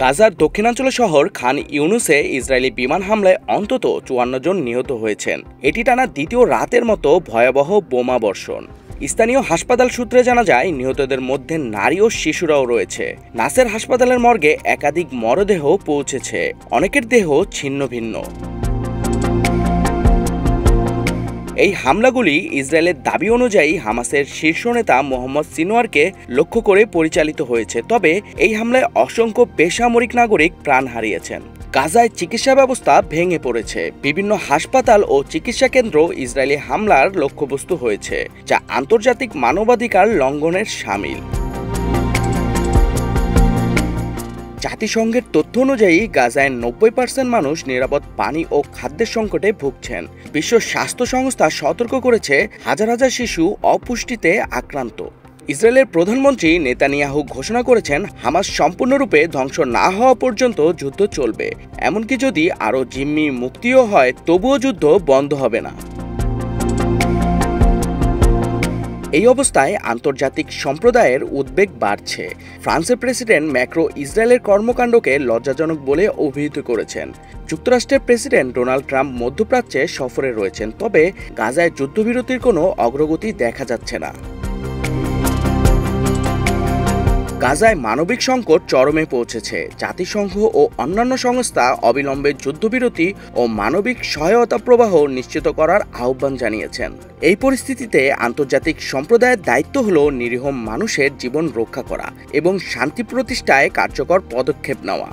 গাজার দক্ষিণাঞ্চল শহর খান ইউনুসে ইসরায়েলি বিমান হামলায় অন্তত ৫৪ জন নিহত হয়েছেন। এটি টানা দ্বিতীয় রাতের মতো ভয়াবহ বোমা বর্ষণ। স্থানীয় হাসপাতাল সূত্রে জানা যায়, নিহতদের মধ্যে নারী ও শিশুরাও রয়েছে। নাসের হাসপাতালের মর্গে একাধিক মরদেহ পৌঁছেছে, অনেকের দেহ ছিন্ন ভিন্ন। এই হামলাগুলি ইসরায়েলের দাবি অনুযায়ী হামাসের শীর্ষ নেতা মোহাম্মদ সিনওয়ারকে লক্ষ্য করে পরিচালিত হয়েছে। তবে এই হামলায় অসংখ্য বেসামরিক নাগরিক প্রাণ হারিয়েছেন। গাজায় চিকিৎসা ব্যবস্থা ভেঙে পড়েছে। বিভিন্ন হাসপাতাল ও চিকিৎসা কেন্দ্র ইসরায়েলি হামলার লক্ষ্যবস্তু হয়েছে, যা আন্তর্জাতিক মানবাধিকার লঙ্ঘনের শামিল। জাতিসংঘের তথ্য অনুযায়ী গাজায় ৯০% মানুষ নিরাপদ পানি ও খাদ্যের সংকটে ভুগছেন। বিশ্ব স্বাস্থ্য সংস্থা সতর্ক করেছে, হাজার হাজার শিশু অপুষ্টিতে আক্রান্ত। ইসরায়েলের প্রধানমন্ত্রী নেতানিয়াহু ঘোষণা করেছেন, হামাস সম্পূর্ণরূপে ধ্বংস না হওয়া পর্যন্ত যুদ্ধ চলবে। এমনকি যদি আরও জিম্মি মুক্তিও হয়, তবুও যুদ্ধ বন্ধ হবে না। এই অবস্থায় আন্তর্জাতিক সম্প্রদায়ের উদ্বেগ বাড়ছে। ফ্রান্সের প্রেসিডেন্ট ম্যাক্রো ইসরায়েলের কর্মকাণ্ডকে লজ্জাজনক বলে অভিহিত করেছেন। যুক্তরাষ্ট্রের প্রেসিডেন্ট ডোনাল্ড ট্রাম্প মধ্যপ্রাচ্যে সফরে রয়েছেন, তবে গাজায় যুদ্ধবিরতির কোনো অগ্রগতি দেখা যাচ্ছে না। গাজায় মানবিক সংকট চরমে পৌঁছেছে। জাতিসংঘ ও অন্যান্য সংস্থা অবিলম্বে যুদ্ধবিরতি ও মানবিক সহায়তা প্রবাহ নিশ্চিত করার আহ্বান জানিয়েছেন। এই পরিস্থিতিতে আন্তর্জাতিক সম্প্রদায়ের দায়িত্ব হল নিরীহ মানুষের জীবন রক্ষা করা এবং শান্তি প্রতিষ্ঠায় কার্যকর পদক্ষেপ নেওয়া।